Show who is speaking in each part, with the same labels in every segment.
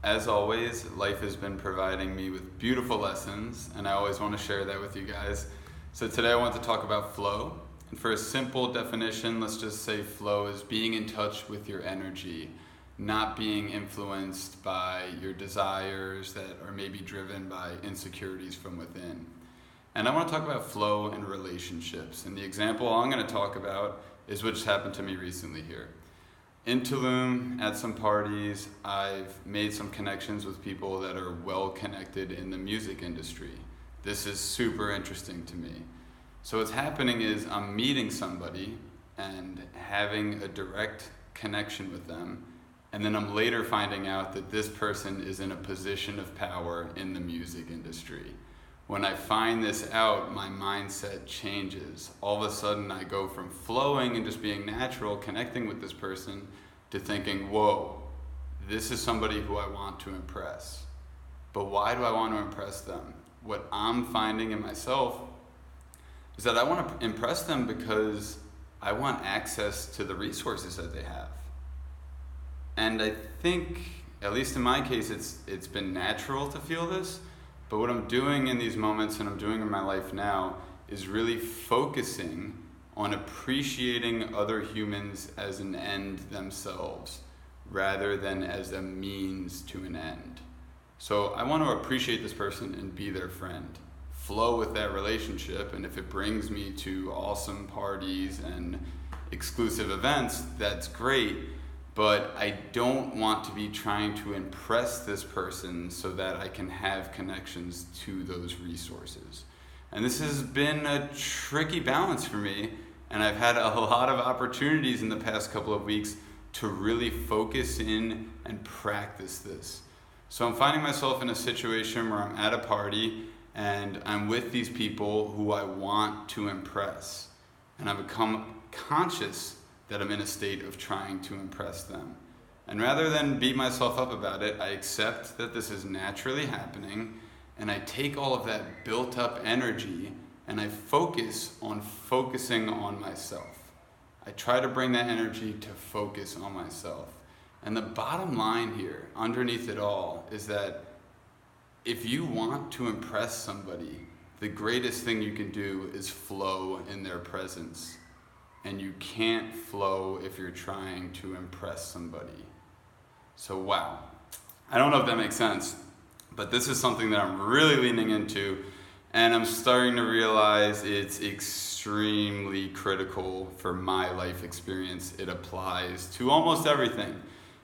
Speaker 1: As always, life has been providing me with beautiful lessons, and I always want to share that with you guys. So today I want to talk about flow. And for a simple definition, let's just say flow is being in touch with your energy, not being influenced by your desires that are maybe driven by insecurities from within. And I want to talk about flow in relationships. And the example I'm going to talk about is what just happened to me recently here. In Tulum, at some parties, I've made some connections with people that are well connected in the music industry. This is super interesting to me. So what's happening is I'm meeting somebody and having a direct connection with them, and then I'm later finding out that this person is in a position of power in the music industry. When I find this out, my mindset changes. All of a sudden, I go from flowing and just being natural, connecting with this person, to thinking, whoa, this is somebody who I want to impress. But why do I want to impress them? What I'm finding in myself is that I want to impress them because I want access to the resources that they have. And I think, at least in my case, it's been natural to feel this. But what I'm doing in these moments and I'm doing in my life now is really focusing on appreciating other humans as an end themselves rather than as a means to an end. So I want to appreciate this person and be their friend. Flow with that relationship, and if it brings me to awesome parties and exclusive events, that's great. But I don't want to be trying to impress this person so that I can have connections to those resources. And this has been a tricky balance for me, and I've had a lot of opportunities in the past couple of weeks to really focus in and practice this. So I'm finding myself in a situation where I'm at a party and I'm with these people who I want to impress. And I've become conscious that I'm in a state of trying to impress them. And rather than beat myself up about it, I accept that this is naturally happening, and I take all of that built up energy and I focus on focusing on myself. I try to bring that energy to focus on myself. And the bottom line here, underneath it all, is that if you want to impress somebody, the greatest thing you can do is flow in their presence. And you can't flow if you're trying to impress somebody. So wow, I don't know if that makes sense, but this is something that I'm really leaning into, and I'm starting to realize it's extremely critical for my life experience. It applies to almost everything.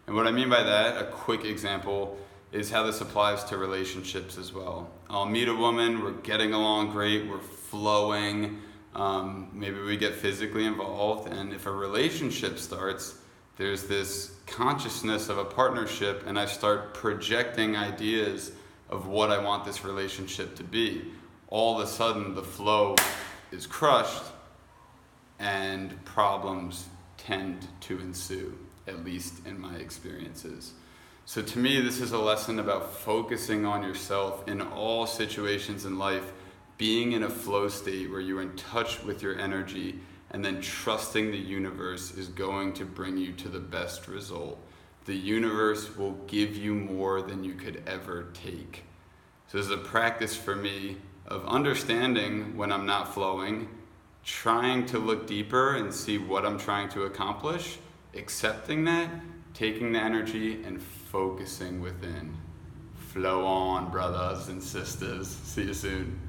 Speaker 1: And what I mean by that, a quick example, is how this applies to relationships as well. I'll meet a woman, we're getting along great, we're flowing, maybe we get physically involved, and if a relationship starts, there's this consciousness of a partnership, and I start projecting ideas of what I want this relationship to be. All of a sudden, the flow is crushed, and problems tend to ensue, at least in my experiences. So to me, this is a lesson about focusing on yourself in all situations in life, being in a flow state where you're in touch with your energy, and then trusting the universe is going to bring you to the best result. The universe will give you more than you could ever take. So this is a practice for me of understanding when I'm not flowing, trying to look deeper and see what I'm trying to accomplish, accepting that, taking the energy and focusing within. Flow on, brothers and sisters. See you soon.